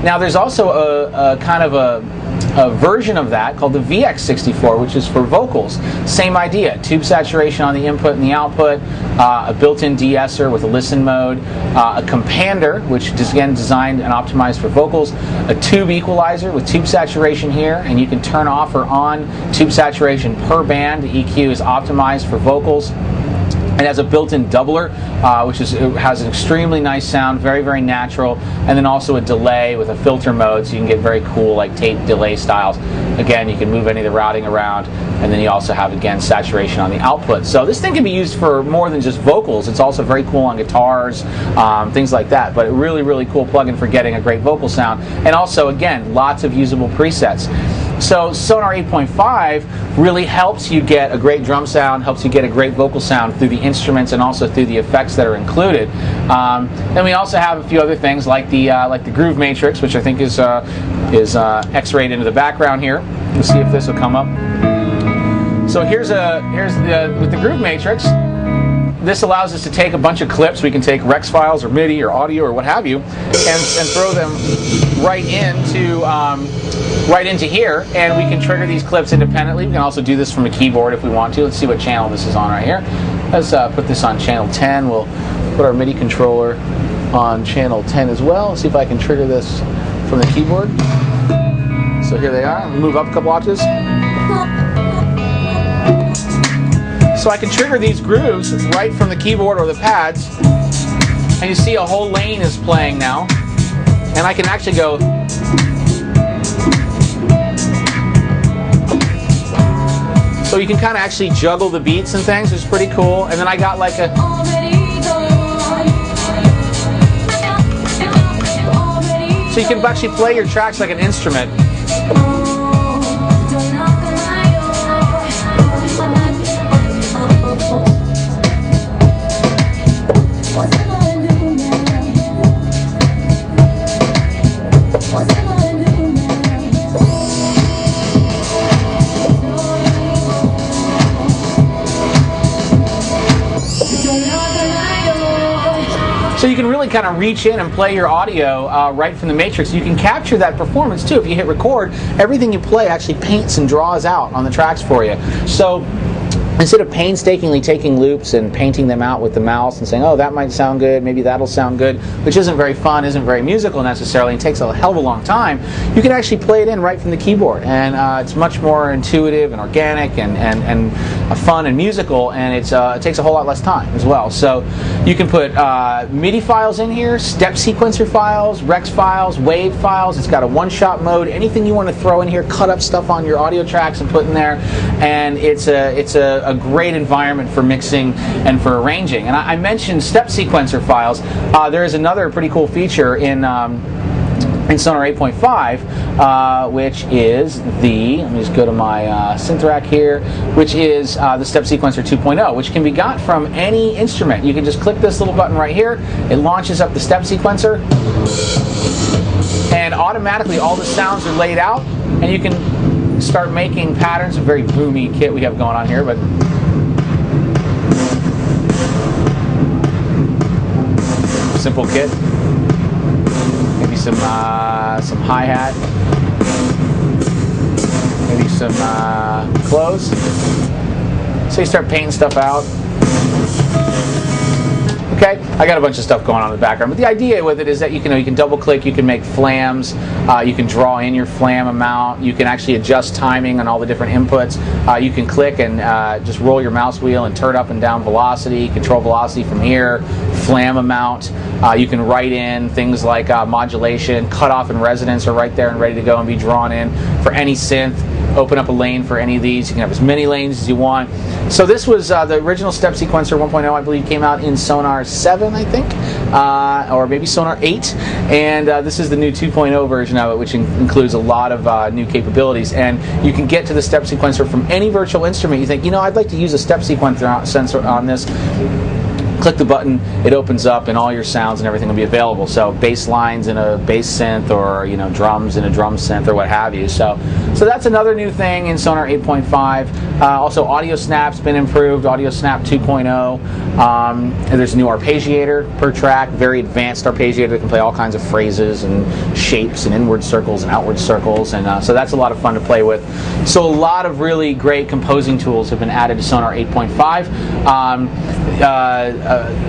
Now there's also a kind of a version of that called the VX64, which is for vocals. Same idea, tube saturation on the input and the output, a built-in de-esser with a listen mode, a compander, which is again designed and optimized for vocals, a tube equalizer with tube saturation here, and you can turn off or on tube saturation per band. The EQ is optimized for vocals. It has a built-in doubler, which has an extremely nice sound, very, very natural, and then also a delay with a filter mode, so you can get very cool, like tape delay styles. Again, you can move any of the routing around, and then you also have, again, saturation on the output. So this thing can be used for more than just vocals. It's also very cool on guitars, things like that, but a really, really cool plugin for getting a great vocal sound. And also, again, lots of usable presets. So Sonar 8.5 really helps you get a great drum sound, helps you get a great vocal sound through the instruments and also through the effects that are included. Then we also have a few other things like the Groove Matrix, which I think is X-rayed into the background here. Let's see if this will come up. So here's with the Groove Matrix. This allows us to take a bunch of clips. We can take Rex files or MIDI or audio or what have you, and throw them right into here, and we can trigger these clips independently. We can also do this from a keyboard if we want to. Let's see what channel this is on right here. Let's put this on channel 10. We'll put our MIDI controller on channel 10 as well. See if I can trigger this from the keyboard. So here they are. Move up a couple octaves. So I can trigger these grooves right from the keyboard or the pads, and you see a whole lane is playing now, and I can actually go so you can kind of actually juggle the beats and things, which is pretty cool. And then I got like a so you can actually play your tracks like an instrument. So you can really kind of reach in and play your audio right from the Matrix. You can capture that performance too. If you hit record, everything you play actually paints and draws out on the tracks for you. So instead of painstakingly taking loops and painting them out with the mouse and saying, oh, that might sound good, maybe that'll sound good, which isn't very fun, isn't very musical necessarily, and takes a hell of a long time, you can actually play it in right from the keyboard. And it's much more intuitive and organic and fun and musical, and it takes a whole lot less time as well. So you can put MIDI files in here, step sequencer files, Rex files, wave files. It's got a one-shot mode. Anything you want to throw in here, cut up stuff on your audio tracks and put in there, and it's a great environment for mixing and for arranging. And I mentioned step sequencer files. There is another pretty cool feature in Sonar 8.5, which is let me just go to my synth rack here, which is the Step Sequencer 2.0, which can be got from any instrument. You can just click this little button right here. It launches up the Step Sequencer, and automatically all the sounds are laid out, and you can start making patterns. A very boomy kit we have going on here, but simple kit. Maybe some hi-hat, maybe some close. So you start painting stuff out. Okay, I got a bunch of stuff going on in the background, but the idea with it is that you can double click, you can make flams, you can draw in your flam amount, you can actually adjust timing on all the different inputs. You can click and just roll your mouse wheel and turn up and down velocity, control velocity from here, flam amount. You can write in things like modulation, cutoff and resonance are right there and ready to go and be drawn in for any synth. Open up a lane for any of these. You can have as many lanes as you want. So this was the original Step Sequencer 1.0, I believe, came out in Sonar 7, I think, or maybe Sonar 8. And this is the new 2.0 version of it, which includes a lot of new capabilities. And you can get to the Step Sequencer from any virtual instrument. You think, I'd like to use a Step Sequencer on this. Click the button, it opens up, and all your sounds and everything will be available. So bass lines in a bass synth, or drums in a drum synth, or what have you. So that's another new thing in Sonar 8.5. Also, Audio Snap's been improved. Audio Snap 2.0. And there's a new arpeggiator per track, very advanced arpeggiator that can play all kinds of phrases and shapes and inward circles and outward circles, and so that's a lot of fun to play with. So a lot of really great composing tools have been added to Sonar 8.5.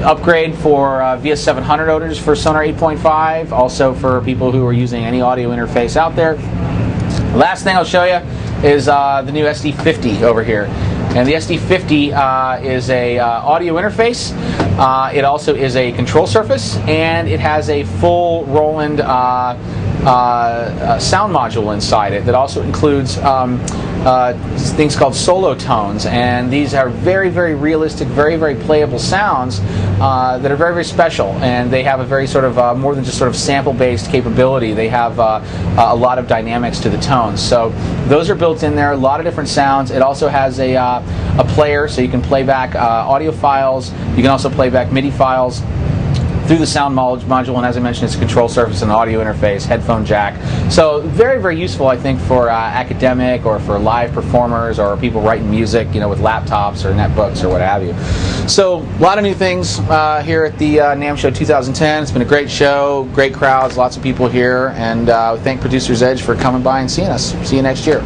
Upgrade for VS700 odors for Sonar 8.5, also for people who are using any audio interface out there. Last thing I'll show you is the new SD50 over here. And the SD50 is a audio interface. It also is a control surface, and it has a full Roland sound module inside it that also includes things called solo tones, and these are very, very realistic, very, very playable sounds that are very, very special, and they have a very sort of more than just sort of sample-based capability. They have a lot of dynamics to the tones, so those are built in there. A lot of different sounds. It also has a player, so you can play back audio files. You can also play back MIDI files through the sound module, and as I mentioned, it's a control surface and audio interface, headphone jack. So very, very useful, I think, for academic or for live performers or people writing music, you know, with laptops or netbooks or what have you. So a lot of new things here at the NAMM Show 2010. It's been a great show, great crowds, lots of people here, and we thank Producer's Edge for coming by and seeing us. See you next year.